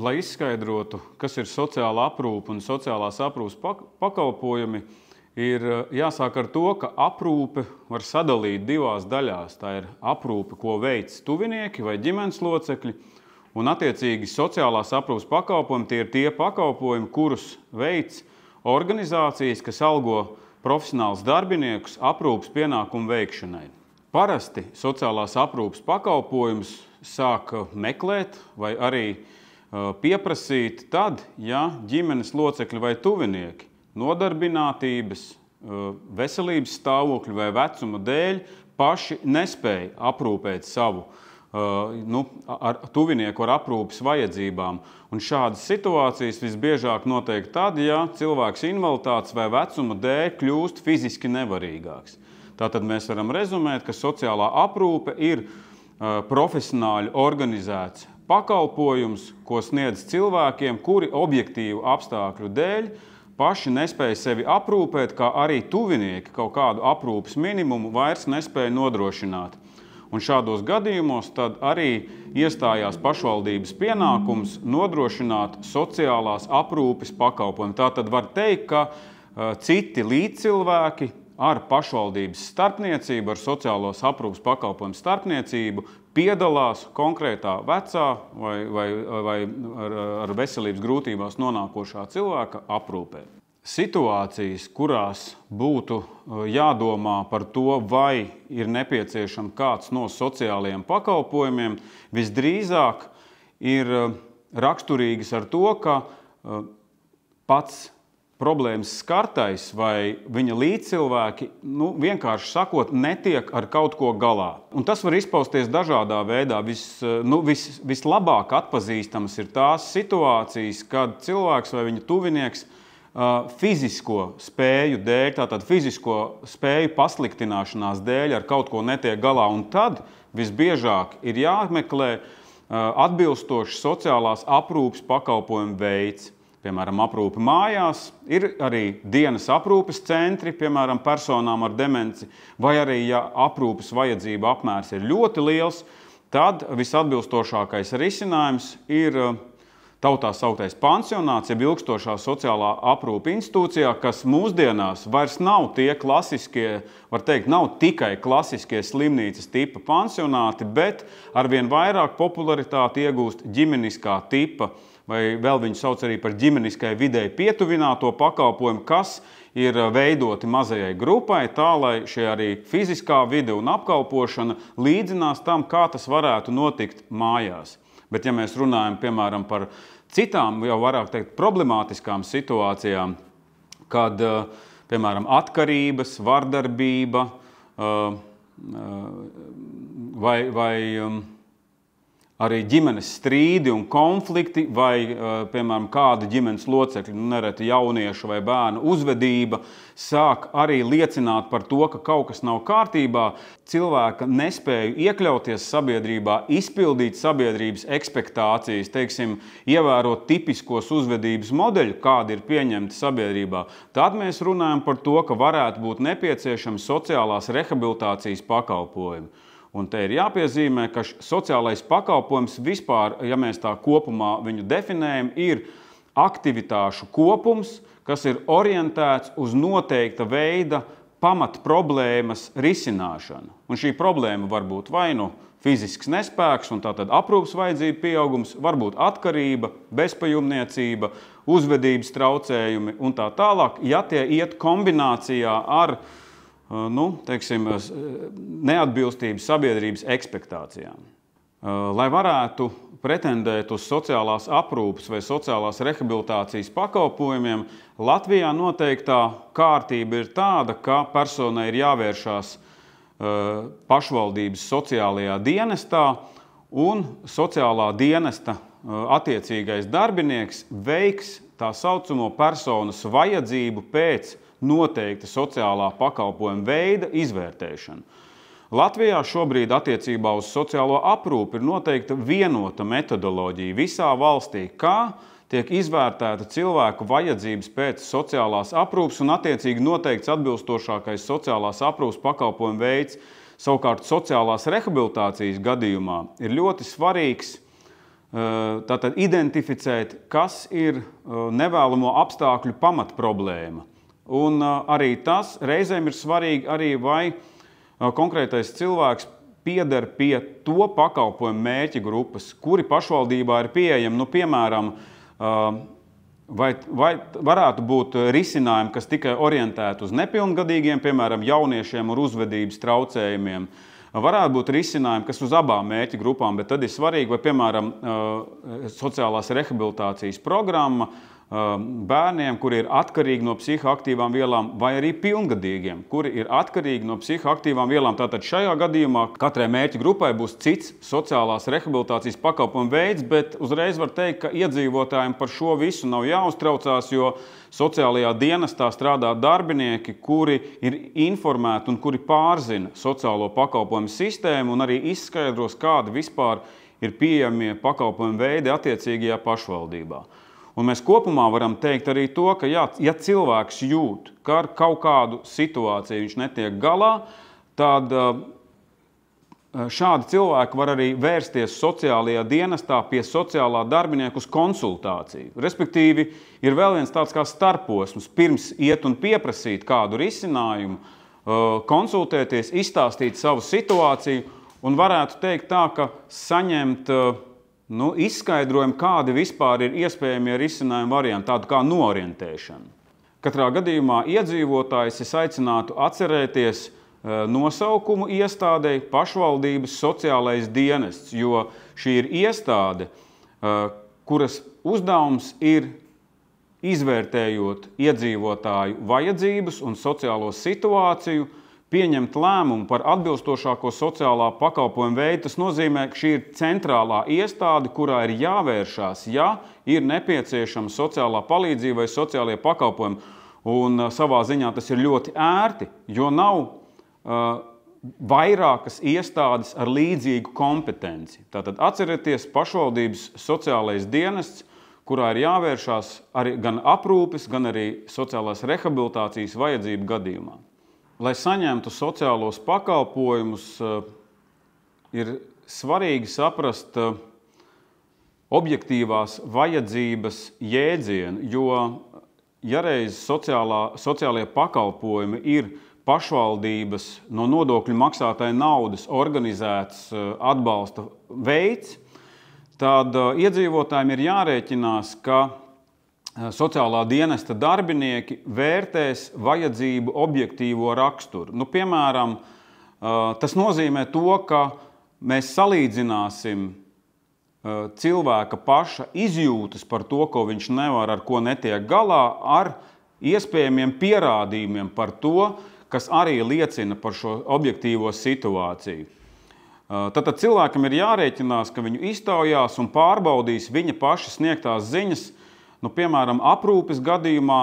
Lai izskaidrotu, kas ir sociāla aprūpe un sociālās aprūpes pakalpojumi, ir jāsāk ar to, ka aprūpe var sadalīt divās daļās. Tā ir aprūpe, ko veic tuvinieki vai ģimenes locekļi, un attiecīgi sociālās aprūpes pakalpojumi tie ir tie pakalpojumi, kurus veic organizācijas, kas algo profesionālus darbiniekus aprūpes pienākumu veikšanai. Parasti sociālās aprūpes pakalpojumus sāk meklēt vai arī pieprasīt tad, ja ģimenes locekļi vai tuvinieki nodarbinātības, veselības stāvokļa vai vecuma dēļ paši nespēja aprūpēt savu tuvinieku ar aprūpes vajadzībām. Un šādas situācijas visbiežāk notiek tad, ja cilvēks invaliditātes vai vecuma dēļ kļūst fiziski nevarīgāks. Tātad mēs varam rezumēt, ka sociālā aprūpe ir profesionāli organizēts pakalpojums, ko sniedz cilvēkiem, kuri objektīvu apstākļu dēļ paši nespēja sevi aprūpēt, kā arī tuvinieki kaut kādu aprūpes minimumu vairs nespēja nodrošināt. Un šādos gadījumos tad arī iestājās pašvaldības pienākums nodrošināt sociālās aprūpes pakalpojumu. Tātad var teikt, ka citi līdzcilvēki ar pašvaldības starpniecību, ar sociālos aprūpes pakalpojumu starpniecību piedalās konkrētā vecā vai ar veselības grūtībās nonākošā cilvēka aprūpē. Situācijas, kurās būtu jādomā par to, vai ir nepieciešams kāds no sociālajiem pakalpojumiem, visdrīzāk ir raksturīgas ar to, ka pats problēmas skartais vai viņa līdzcilvēki, vienkārši sakot, netiek ar kaut ko galā. Un tas var izpausties dažādā veidā. Vislabāk atpazīstamas ir tās situācijas, kad cilvēks vai viņa tuvinieks fizisko spēju dēļ, tātad fizisko spēju pasliktināšanās dēļ ar kaut ko netiek galā. Un tad visbiežāk ir jāmeklē atbilstoši sociālās aprūpes pakalpojumu veids. Piemēram, aprūpe mājās, ir arī dienas aprūpes centri, piemēram, personām ar demenci, vai arī, ja aprūpes vajadzība apmērs ir ļoti liels, tad visatbilstošākais risinājums ir tautā sauktais pansionāts, jeb ilgstošā sociālā aprūpe institūcijā, kas mūsdienās vairs nav tie klasiskie, var teikt, nav tikai klasiskie slimnīcas tipa pansionāti, bet arvien vairāk popularitāti iegūst ģimeniskā tipa, vai vēl viņu sauc arī par ģimeniskai videi pietuvināto pakalpojumu, kas ir veidoti mazajai grupai, tā lai šie arī fiziskā vide un apkalpošana līdzinās tam, kā tas varētu notikt mājās. Bet ja mēs runājam, piemēram, par citām, jau varētu teikt, problemātiskām situācijām, kad, piemēram, atkarības, vardarbība vai arī ģimenes strīdi un konflikti vai, piemēram, kāda ģimenes locekļa, nereti jauniešu vai bērnu uzvedība sāk arī liecināt par to, ka kaut kas nav kārtībā, cilvēka nespēju iekļauties sabiedrībā, izpildīt sabiedrības ekspektācijas, teiksim, ievērot tipiskos uzvedības modeļu, kādi ir pieņemti sabiedrībā, tad mēs runājam par to, ka varētu būt nepieciešami sociālās rehabilitācijas pakalpojumi. Un te ir jāpiezīmē, ka sociālais pakalpojums vispār, ja mēs tā kopumā viņu definējam, ir aktivitāšu kopums, kas ir orientēts uz noteikta veida pamatproblēmas risināšanu. Un šī problēma var būt vai nu fizisks nespēks, un tātad aprūpes vajadzību pieaugums, varbūt atkarība, bezpajumniecība, uzvedības traucējumi un tā tālāk, ja tie iet kombinācijā ar teiksim, neatbilstības sabiedrības ekspektācijām. Lai varētu pretendēt uz sociālās aprūpes vai sociālās rehabilitācijas pakalpojumiem, Latvijā noteiktā kārtība ir tāda, ka personai ir jāvēršās pašvaldības sociālajā dienestā, un sociālā dienesta attiecīgais darbinieks veiks tā saucamo personas vajadzību pēc noteikta sociālā pakalpojuma veida izvērtēšanu. Latvijā šobrīd attiecībā uz sociālo aprūpi ir noteikta vienota metodoloģija visā valstī, kā tiek izvērtēta cilvēku vajadzības pēc sociālās aprūpes un attiecīgi noteikts atbilstošākais sociālās aprūpes pakalpojuma veids. Savukārt sociālās rehabilitācijas gadījumā ir ļoti svarīgs tātad identificēt, kas ir nevēlamo apstākļu pamatproblēma. Un arī tas reizēm ir svarīgi, arī vai konkrētais cilvēks pieder pie to pakalpojumu mērķa grupas, kuri pašvaldībā ir pieejami. Nu, piemēram, vai varētu būt risinājumi, kas tikai orientēti uz nepilngadīgiem, piemēram, jauniešiem ar uzvedības traucējumiem. Varētu būt risinājumi, kas uz abām mērķa grupām, bet tad ir svarīgi, vai, piemēram, sociālās rehabilitācijas programma bērniem, kuri ir atkarīgi no psihoaktīvām vielām, vai arī pilngadīgiem, kuri ir atkarīgi no psihoaktīvām vielām. Tātad šajā gadījumā katrai mērķa grupai būs cits sociālās rehabilitācijas pakalpojumu veids, bet uzreiz var teikt, ka iedzīvotājiem par šo visu nav jāuztraucās, jo sociālajā dienestā strādā darbinieki, kuri ir informēti un kuri pārzina sociālo pakalpojumu sistēmu un arī izskaidros, kādi vispār ir pieejamie pakalpojumu veidi attiecīgajā pašvaldībā. Un mēs kopumā varam teikt arī to, ka ja cilvēks jūt, ka ar kaut kādu situāciju viņš netiek galā, tad šādi cilvēki var arī vērsties sociālajā dienestā pie sociālā darbinieka uz konsultāciju. Respektīvi, ir vēl viens tāds kā starposms, pirms iet un pieprasīt kādu risinājumu, konsultēties, izstāstīt savu situāciju un varētu teikt tā, ka saņemt izskaidrojumu, kādi vispār ir iespējamie risinājumi varianti, tādu kā noorientēšana. Katrā gadījumā iedzīvotājs es aicinātu atcerēties nosaukumu iestādei pašvaldības sociālais dienests, jo šī ir iestāde, kuras uzdevums ir izvērtējot iedzīvotāju vajadzības un sociālo situāciju, pieņemt lēmumu par atbilstošāko sociālā pakalpojuma veidu. Tas nozīmē, ka šī ir centrālā iestāde, kurā ir jāvēršās, ja ir nepieciešama sociālā palīdzība vai sociālie pakalpojumi. Un savā ziņā tas ir ļoti ērti, jo nav vairākas iestādes ar līdzīgu kompetenci. Tātad atcerieties pašvaldības sociālais dienests, kurā ir jāvēršās arī gan aprūpes, gan arī sociālās rehabilitācijas vajadzību gadījumā. Lai saņemtu sociālos pakalpojumus, ir svarīgi saprast objektīvās vajadzības jēdzienu, jo ja reiz sociālie pakalpojumi ir pašvaldības no nodokļu maksātāja naudas organizēts atbalsta veids, tad iedzīvotājiem ir jārēķinās, ka sociālā dienesta darbinieki vērtēs vajadzību objektīvo raksturu. Nu, piemēram, tas nozīmē to, ka mēs salīdzināsim cilvēka paša izjūtas par to, ko viņš nevar, ar ko netiek galā, ar iespējamiem pierādījumiem par to, kas arī liecina par šo objektīvo situāciju. Tātad cilvēkam ir jārēķinās, ka viņu iztaujās un pārbaudīs viņa paša sniegtās ziņas. Nu, piemēram, aprūpes gadījumā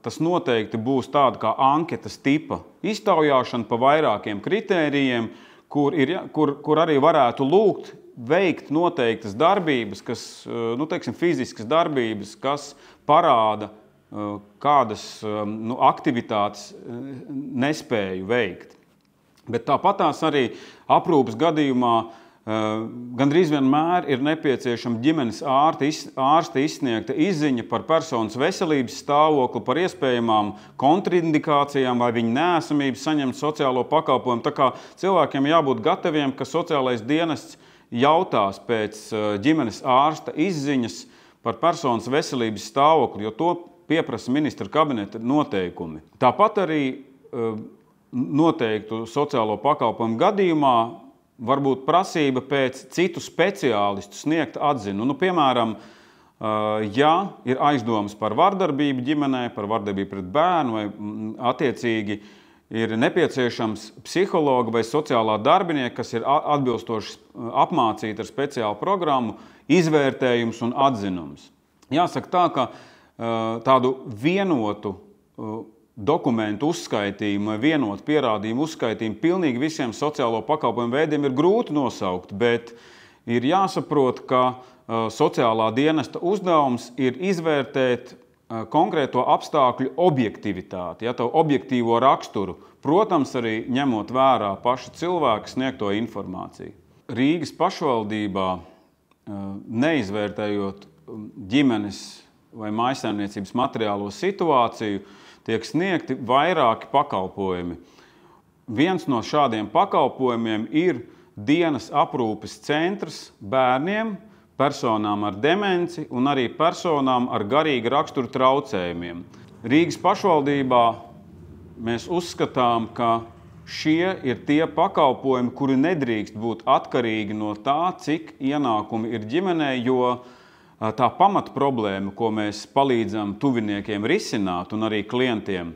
tas noteikti būs tāda kā anketas tipa iztaujāšana pa vairākiem kritērijiem, kur arī varētu lūgt veikt noteiktas darbības, kas, teiksim, fiziskas darbības, kas parāda kādas aktivitātes nespēju veikt. Bet tāpatās arī aprūpes gadījumā gandrīz vienmēr ir nepieciešama ģimenes ārsta izsniegta izziņa par personas veselības stāvokli, par iespējamām kontraindikācijām vai viņa neesamības saņemt sociālo pakalpojumu. Tā kā cilvēkiem jābūt gataviem, ka sociālais dienests jautās pēc ģimenes ārsta izziņas par personas veselības stāvokli, jo to pieprasa ministra kabineta noteikumi. Tāpat arī noteiktu sociālo pakalpojumu gadījumā varbūt prasība pēc citu speciālistu sniegt atzinu. Nu, piemēram, ja ir aizdomas par vardarbību ģimenē, par vardarbību pret bērnu vai attiecīgi ir nepieciešams psihologa vai sociālā darbinieka, kas ir atbilstoši apmācīti ar speciālu programmu, izvērtējums un atzinums. Jāsaka tā, ka tādu vienotu dokumentu uzskaitījumu vai vienotu pierādījumu uzskaitījumu pilnīgi visiem sociālo pakalpojumu veidiem ir grūti nosaukt, bet ir jāsaprot, ka sociālā dienesta uzdevums ir izvērtēt konkrēto apstākļu objektivitāti, to objektīvo raksturu, protams, arī ņemot vērā paša cilvēka sniegto informāciju. Rīgas pašvaldībā, neizvērtējot ģimenes vai mājsaimniecības materiālo situāciju, tiek sniegti vairāki pakalpojumi. Viens no šādiem pakalpojumiem ir dienas aprūpes centrs bērniem, personām ar demenci un arī personām ar garīga rakstura traucējumiem. Rīgas pašvaldībā mēs uzskatām, ka šie ir tie pakalpojumi, kuri nedrīkst būt atkarīgi no tā, cik ienākumi ir ģimenei, jo tā pamatproblēma, ko mēs palīdzam tuviniekiem risināt un arī klientiem,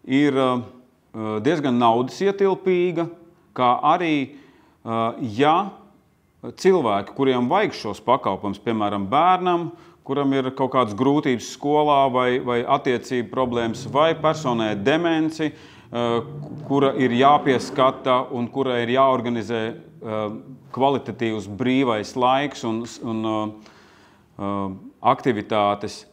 ir diezgan naudas ietilpīga, kā arī, ja cilvēki, kuriem vajag šos pakalpojumus, piemēram, bērnam, kuram ir kaut kādas grūtības skolā vai attiecību problēmas, vai personai demenci, kura ir jāpieskata un kurai ir jāorganizē kvalitatīvs brīvais laiks un aktivitātes,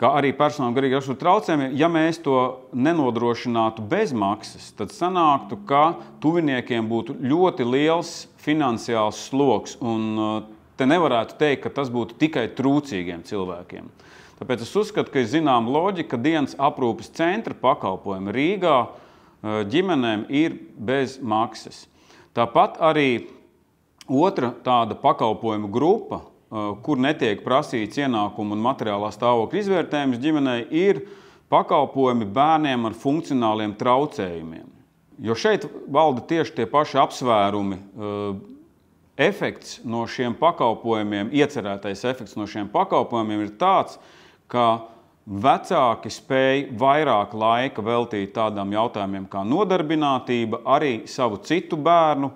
kā arī personām garīga rakstura traucējumiem, ja mēs to nenodrošinātu bez maksas, tad sanāktu, ka tuviniekiem būtu ļoti liels finansiāls sloks, un te nevarētu teikt, ka tas būtu tikai trūcīgiem cilvēkiem. Tāpēc es uzskatu, ka ir zināma loģika, ka dienas aprūpes centra pakalpojumi Rīgā ģimenēm ir bez maksas. Tāpat arī otra tāda pakalpojumu grupa, kur netiek prasīts ienākumu un materiālā stāvokļa izvērtējums ģimenei, ir pakalpojumi bērniem ar funkcionāliem traucējumiem. Jo šeit valda tieši tie paši apsvērumi. Efekts no šiem pakalpojumiem, iecerētais efekts no šiem pakalpojumiem ir tāds, ka vecāki spēj vairāk laika veltīt tādām jautājumiem kā nodarbinātība, arī savu citu bērnu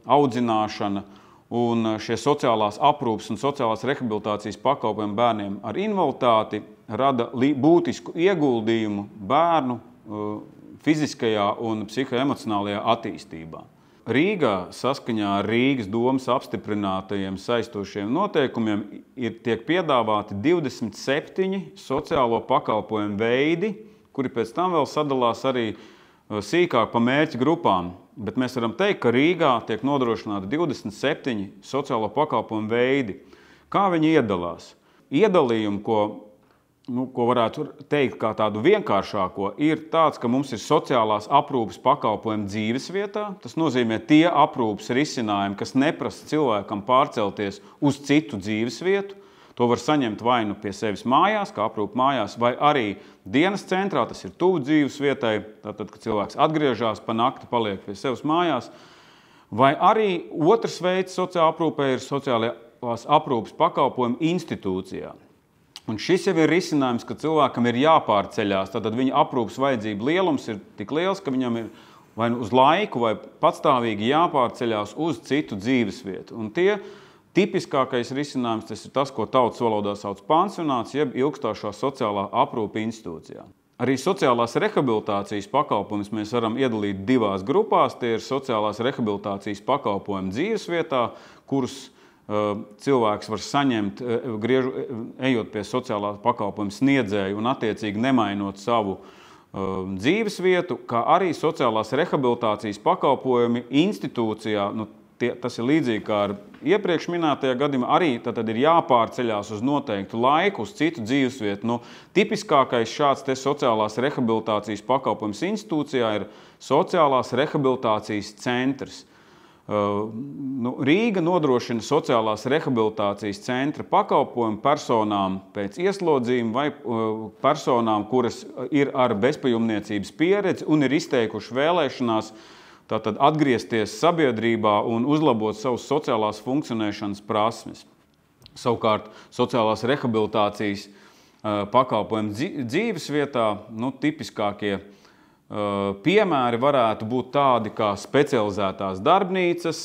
audzināšana, un šie sociālās aprūpes un sociālās rehabilitācijas pakalpojumi bērniem ar invaliditāti rada būtisku ieguldījumu bērnu fiziskajā un psihoemocionālajā attīstībā. Rīgā saskaņā ar Rīgas domas apstiprinātajiem saistošiem noteikumiem tiek piedāvāti 27 sociālo pakalpojumu veidi, kuri pēc tam vēl sadalās arī sīkāk pa mērķu grupām. Bet mēs varam teikt, ka Rīgā tiek nodrošināti 27 sociālo pakalpojumu veidi. Kā viņi iedalās? Iedalījumi, ko varētu teikt kā tādu vienkāršāko, ir tāds, ka mums ir sociālās aprūpes pakalpojumi dzīvesvietā. Tas nozīmē tie aprūpes risinājumi, kas neprasa cilvēkam pārcelties uz citu dzīvesvietu. To var saņemt vai nu pie sevis mājās, kā aprūpe mājās, vai arī dienas centrā, tas ir tuvu dzīves vietai, tātad, kad cilvēks atgriežas pa nakti, paliek pie sevis mājās. Vai arī otrs veids sociālā aprūpē ir sociālās aprūpes pakalpojumi institūcijā. Un šis jau ir risinājums, ka cilvēkam ir jāpārceļās, tātad viņa aprūpes vajadzība lielums ir tik liels, ka viņam ir vai uz laiku, vai patstāvīgi jāpārceļās uz citu dzīves vietu. Un tie tipiskākais risinājums tas ir tas, ko tautas valodā sauc pansionāts, jeb ilgstošā sociālā aprūpe institūcijā. Arī sociālās rehabilitācijas pakalpojumus mēs varam iedalīt divās grupās. Tie ir sociālās rehabilitācijas pakalpojumi dzīvesvietā, kurus cilvēks var saņemt, ejot pie sociālā pakalpojuma sniedzēju un attiecīgi nemainot savu dzīvesvietu, kā arī sociālās rehabilitācijas pakalpojumi institūcijā. Tas ir līdzīgi kā ar iepriekš minētajā gadījumā, arī tad ir jāpārceļās uz noteiktu laiku, uz citu dzīvesvietu. Tipiskākais šāds sociālās rehabilitācijas pakalpojums institūcijā ir sociālās rehabilitācijas centrs. Rīga nodrošina sociālās rehabilitācijas centra pakalpojumu personām pēc ieslodzījuma vai personām, kuras ir ar bezpajumtniecības pieredzi un ir izteikuši vēlēšanās tātad atgriezties sabiedrībā un uzlabot savus sociālās funkcionēšanas prasmes. Savukārt sociālās rehabilitācijas pakalpojumi dzīvesvietā, tipiskākie piemēri varētu būt tādi kā specializētās darbnīcas,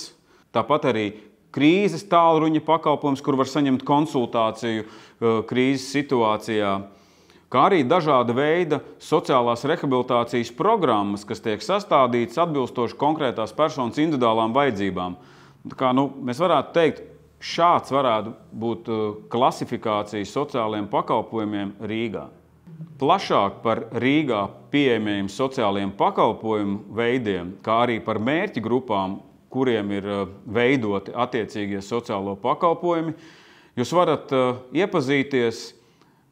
tāpat arī krīzes tālruņa pakalpojums, kur var saņemt konsultāciju krīzes situācijā, kā arī dažāda veida sociālās rehabilitācijas programmas, kas tiek sastādītas atbilstoši konkrētās personas individuālām vajadzībām. Mēs varētu teikt, šāds varētu būt klasifikācija sociālajiem pakalpojumiem Rīgā. Plašāk par Rīgā pieejamiem sociālajiem pakalpojumu veidiem, kā arī par mērķi grupām, kuriem ir veidoti attiecīgie sociālo pakalpojumi, jūs varat iepazīties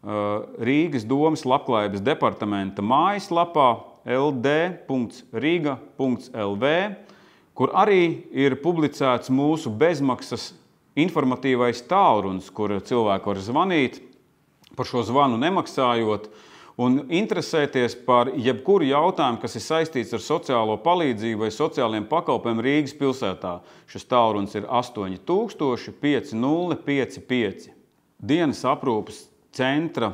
Rīgas domes labklājības departamenta mājaslapā ld.riga.lv, kur arī ir publicēts mūsu bezmaksas informatīvais tālrunis, kur cilvēki var zvanīt, par šo zvanu nemaksājot, un interesēties par jebkuru jautājumu, kas ir saistīts ar sociālo palīdzību vai sociāliem pakalpojumiem Rīgas pilsētā. Šis tālrunis ir 8000 5055. Dienas aprūpes centra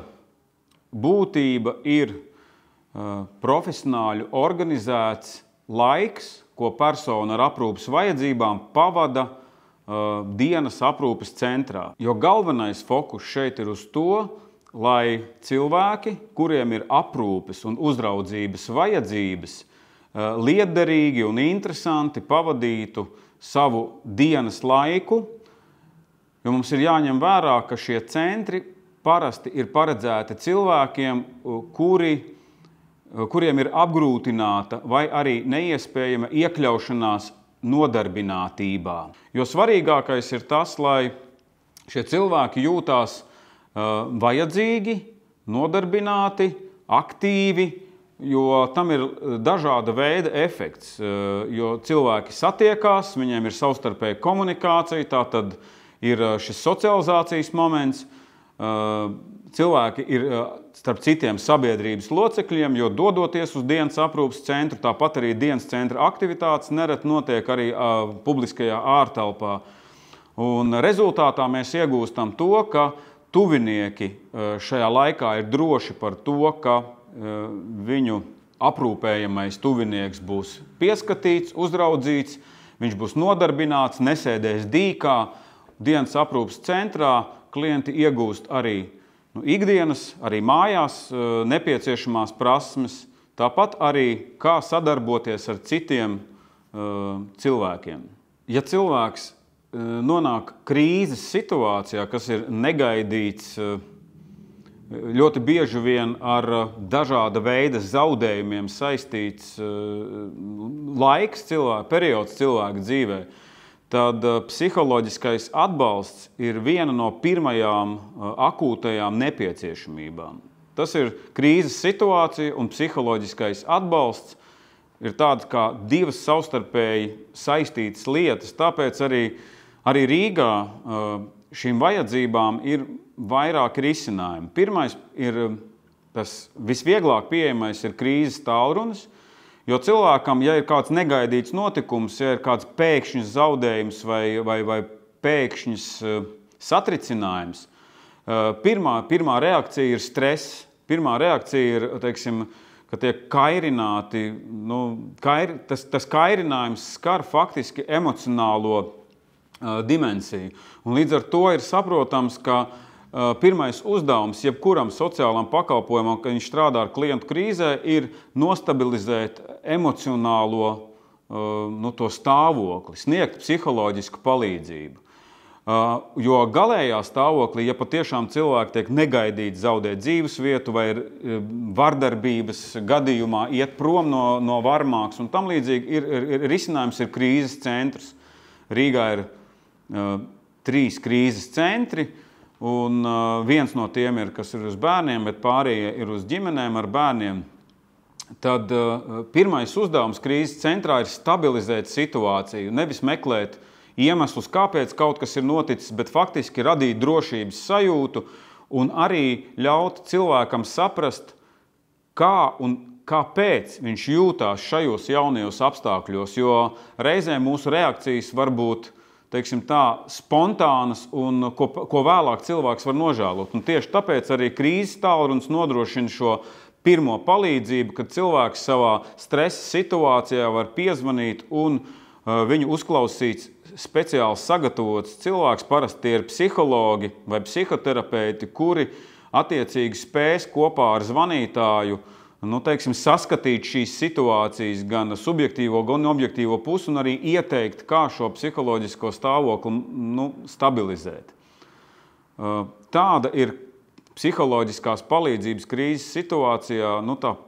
būtība ir profesionāļu organizēts laiks, ko persona ar aprūpes vajadzībām pavada dienas aprūpes centrā. Jo galvenais fokus šeit ir uz to, lai cilvēki, kuriem ir aprūpes un uzraudzības vajadzības, lietderīgi un interesanti pavadītu savu dienas laiku, jo mums ir jāņem vērā, ka šie centri parasti ir paredzēti cilvēkiem, kuriem ir apgrūtināta vai arī neiespējama iekļaušanās nodarbinātībā. Jo svarīgākais ir tas, lai šie cilvēki jūtās vajadzīgi, nodarbināti, aktīvi, jo tam ir dažāda veida efekts. Jo cilvēki satiekās, viņiem ir savstarpēja komunikācija, tā tad ir šis socializācijas moments. Cilvēki ir starp citiem sabiedrības locekļiem, jo dodoties uz dienas aprūpes centru, tāpat arī dienas centra aktivitātes nereti notiek arī publiskajā ārtelpā. Un rezultātā mēs iegūstam to, ka tuvinieki šajā laikā ir droši par to, ka viņu aprūpējamais tuvinieks būs pieskatīts, uzraudzīts, viņš būs nodarbināts, nesēdēs dīkā. Dienas aprūpes centrā klienti iegūst arī ikdienas, arī mājās nepieciešamās prasmes, tāpat arī kā sadarboties ar citiem cilvēkiem. Ja cilvēks nonāk krīzes situācijā, kas ir negaidīts, ļoti bieži vien ar dažāda veida zaudējumiem saistīts laiks, periods cilvēka dzīvē, tad psiholoģiskais atbalsts ir viena no pirmajām akūtajām nepieciešamībām. Tas ir krīzes situācija un psiholoģiskais atbalsts ir tāds kā divas savstarpēji saistītas lietas, tāpēc arī Rīgā šīm vajadzībām ir vairāki risinājumi. Pirmais ir tas visvieglāk pieejamais ir krīzes tālrunis, jo cilvēkam, ja ir kāds negaidīts notikums, ja ir kāds pēkšņs zaudējums vai pēkšņs satricinājums, pirmā reakcija ir stress. Pirmā reakcija ir, teiksim, ka tiek kairināti, tas kairinājums skar faktiski emocionālo dimensiju. Un līdz ar to ir saprotams, ka pirmais uzdevums jebkuram sociālam pakalpojumam, kad viņš strādā ar klientu krīzē, ir nostabilizēt emocionālo to stāvokli, sniegt psiholoģisku palīdzību. Jo galējā stāvoklī, ja patiešām cilvēki tiek negaidīti zaudēt dzīvesvietu vai vardarbības gadījumā iet prom no varmāks un tam līdzīgi, risinājums ir krīzes centrs. Rīgā ir 3 krīzes centri, un viens no tiem ir, kas ir uz bērniem, bet pārējie ir uz ģimenēm ar bērniem. Tad pirmais uzdevums krīzes centrā ir stabilizēt situāciju, nevis meklēt iemeslus, kāpēc kaut kas ir noticis, bet faktiski radīt drošības sajūtu un arī ļaut cilvēkam saprast, kā un kāpēc viņš jūtās šajos jaunajos apstākļos, jo reizēm mūsu reakcijas var būt, teiksim tā, spontānas un ko vēlāk cilvēks var nožēlot. Un tieši tāpēc arī krīzes tālrunis nodrošina šo pirmo palīdzību, kad cilvēks savā stresa situācijā var piezvanīt un viņu uzklausīt speciāli sagatavots cilvēks, parasti tie ir psihologi vai psihoterapeiti, kuri attiecīgi spēs kopā ar zvanītāju saskatīt šīs situācijas, gan subjektīvo, gan objektīvo pusi, un arī ieteikt, kā šo psiholoģisko stāvokli stabilizēt. Tāda ir psiholoģiskās palīdzības krīzes situācijā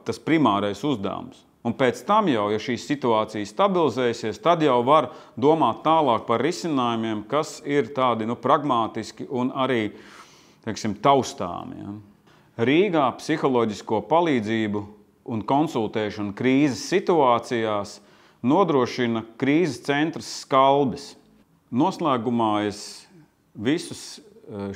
tas primārais uzdevums. Un pēc tam jau, ja šī situācija stabilizēsies, tad jau var domāt tālāk par risinājumiem, kas ir tādi pragmātiski un arī, taustāmi. Ja. Rīgā psiholoģisko palīdzību un konsultēšanu krīzes situācijās nodrošina krīzes centrs Skalbis. Noslēgumā es visus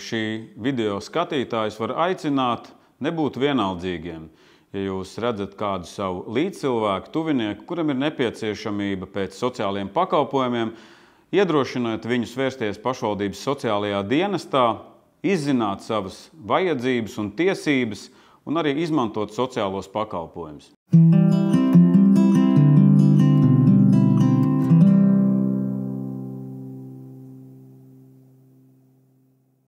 šī video skatītājus varu aicināt nebūt vienaldzīgiem. Ja jūs redzat kādu savu līdzcilvēku, tuvinieku, kuram ir nepieciešamība pēc sociālajiem pakalpojumiem, iedrošināt viņus vērsties pašvaldības sociālajā dienestā, izzināt savas vajadzības un tiesības un arī izmantot sociālos pakalpojumus.